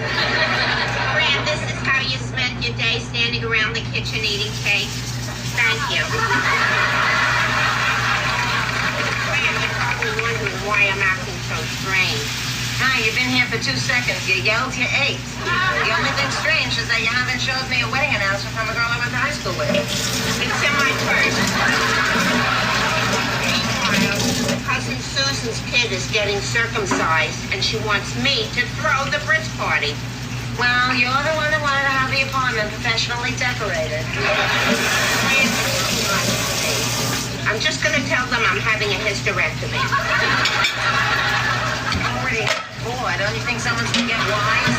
Fran, this is how you spent your day standing around the kitchen eating cake. Thank you. Fran, you're probably wondering why I'm acting so strange. Hi, you've been here for 2 seconds. You yelled, you ate. The only thing strange is that you haven't showed me a wedding announcement from a girl I went to high school with. It's in my purse. Meanwhile, Cousin Susan's kid is getting circumcised, and she wants me to throw the bris party. Well, you're the one that wanted to have the apartment professionally decorated. I'm just going to tell them I'm having a hysterectomy. Already boy, don't you think someone's going to get wise?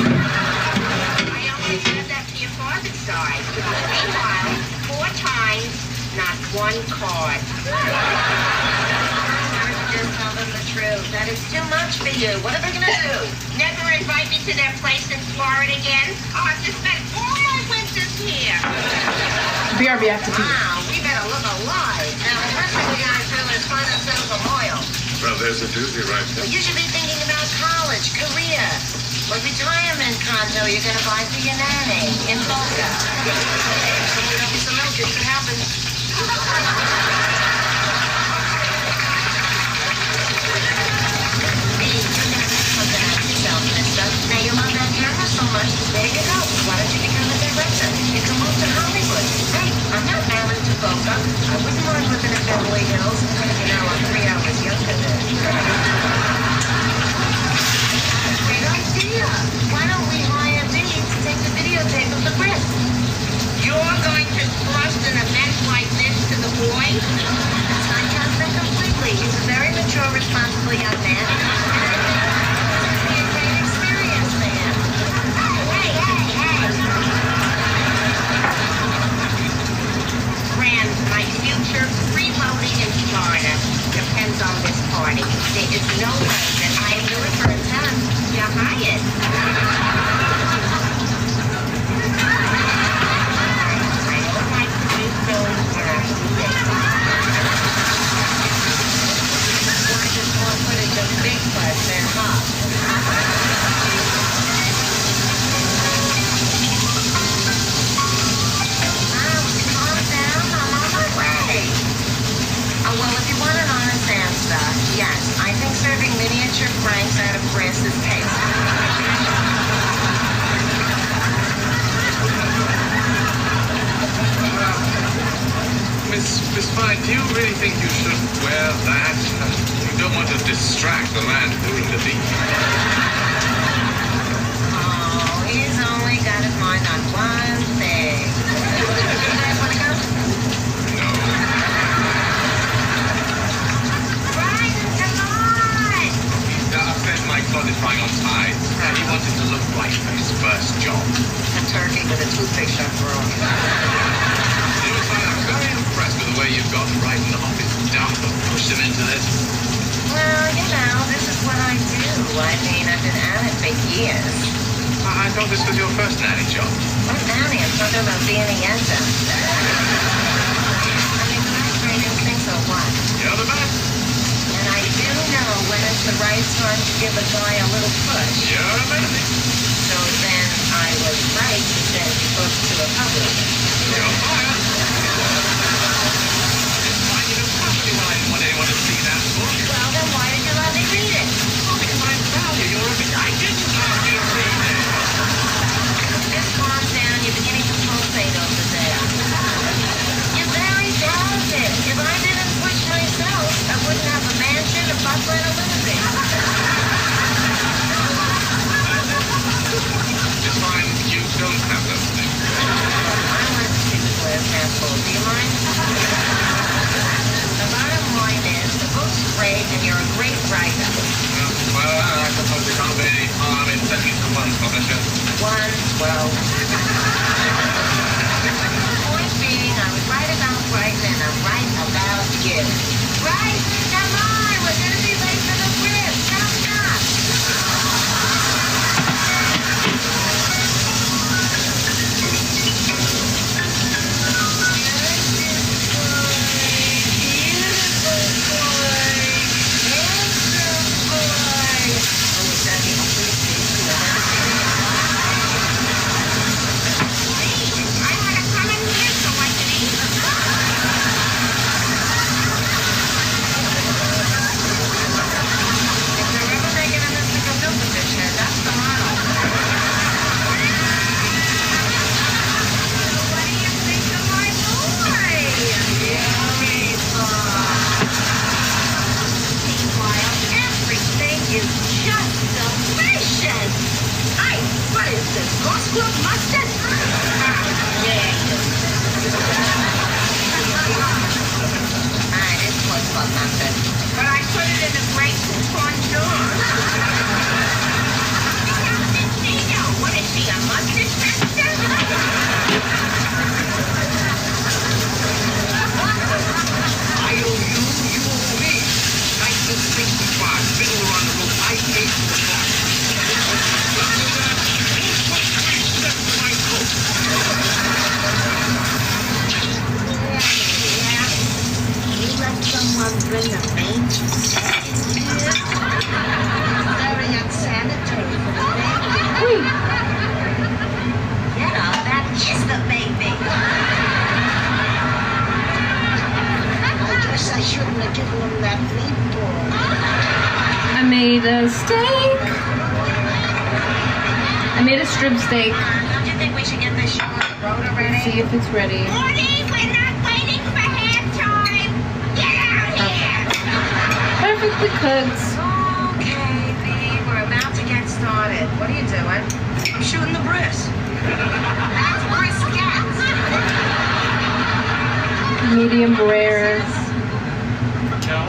I only said that to your father's side. Meanwhile, 4 times, not 1 card. Just tell them the truth. That is too much for you. What are they going to do? Never invite me to their place in Florida again? I'll have to spend all my winters here. BRB have to be. Wow, we better look alive. Now, the first thing we got to do is find ourselves a loyal. Well, there's a doozy right there. Well, you should be thinking about college, career, or retirement condo you're going to buy for your nanny in Boca. Someone got me some milk, it could happen. Now you love that camera so much, there you go. Why don't you become a director? You can move to Hollywood. Hey, I'm not married to Boca. I wouldn't mind living in Beverly Hills. You know, I'm 3 hours younger than. Great idea. Why don't we hire Dee to take the videotape of the bris? You're going to thrust an event like this to the boy? I trust him completely. He's a very mature, responsible young man. My future freeloading in Florida depends on this party. There is no way that I do it for a ton. You're hired. I hope my tombstone when I do it. I just want footage of big butts and hops. Well, if you want an honest answer, yes, I think serving miniature franks out of bris is tasty. Miss Fine, do you really think you should wear that? You don't want to distract the man doing the deed. Oh, he's only got his mind on one thing. You guys want to go? No. My clothifying on ties. He wanted to look right for his first job. A turkey with a toothpick shut for all. I'm very impressed with the way you've got frightened off his stuff and pushed him into this. Well, you know, this is what I do. I mean, I've been at it for years. I thought this was your first nanny job. What nanny? I'm talking about being a yenta. I mean, I didn't think so. What? You're the best. And I do know when it's the right time to give a guy a little push. You're amazing. So then I was right to send you books to the public. You're fired. It's fine, you don't have to. I didn't want anyone to see that book. Well, then why did you let me read it? Oh, because I value your opinion. I didn't ask you to read it. Just calm down. You're beginning to pulsate over there. You're very talented. If I didn't push myself, I wouldn't have a mansion, a butler, and a limousine. Cooked mustard? Yeah. This was for mustard. But I put it in a great coupon jar. What is she, a mustard tester? I owe you, you owe me. 1965, fiddler on the roof, I paid for the part. You let someone bring a baby here? Very unsanitary for the baby. You know, that is the baby. I guess I shouldn't have given him that meatball. I made a steak. I made a strip steak. Don't you think we should get this show on the road already? See if it's ready. Morty, we're not waiting for halftime. Get out here. Perfectly cooked. Okay, B, we're about to get started. What are you doing? I'm shooting the breast. That's brisket. Medium rare. No?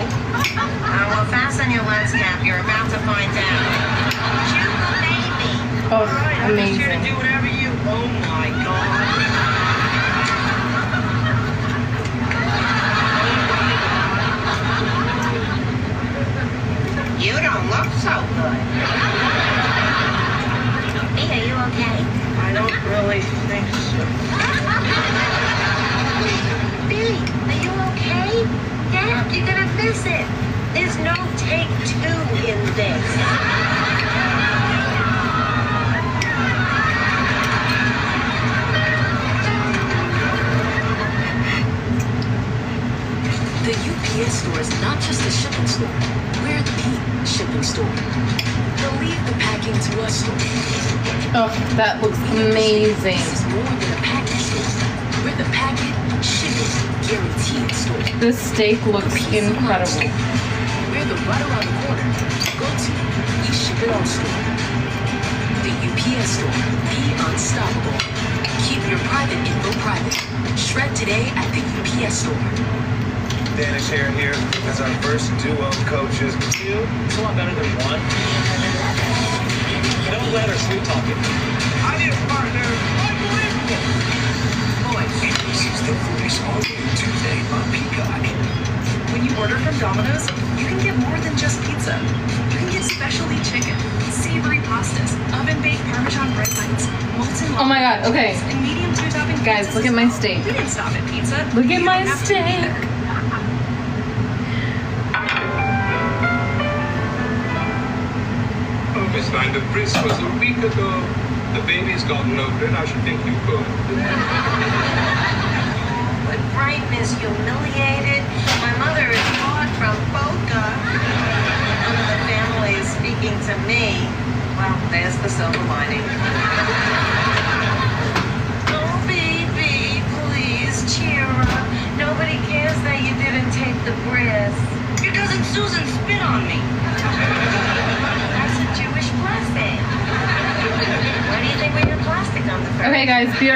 Well, fasten your lens cap. You're about to find out. Shoot the baby. Oh, I'm just here to amazing. do whatever you. Oh my god. You don't look so good. B, are you okay? I don't really think so. B, are you okay? Dad, you're gonna miss it. There's no take two in this. The UPS store is not just a shipping store. We're the shipping store. They'll leave the packing to us store. Oh, that looks amazing. This is more than a package store. We're the packet, shipping, guaranteed store. This steak looks incredible. We're the right around the corner. Go to, we ship it all store. The UPS store. Be unstoppable. Keep your private info private. Shred today at the UPS store. Danish hair here as our first duo coaches. Two, it's a lot better than one. Don't let her sweet talk it. I need a partner. Unbelievable. Boys, This is the voice all day Tuesday on Peacock. When you order from Domino's, you can get more than just pizza. You can get specialty chicken, savory pastas, oven-baked Parmesan bread bites, molten Oh my god, okay. and medium two-topping Guys, pizzas look as at my well. steak. We didn't stop at pizza. Look at You my don't have to steak. either. Oh, Miss Vanderbrisk was a week ago. The baby's gotten over it. I should think you could. When Brighton is humiliated, my mother is bought from Boca. None of the family is speaking to me. Well, there's the silver lining. Oh, baby, please cheer up. Nobody cares that you didn't take the breast. your cousin Susan spit on me. That's a Jewish blessing. Why do you think we have plastic on the front? Okay, guys, be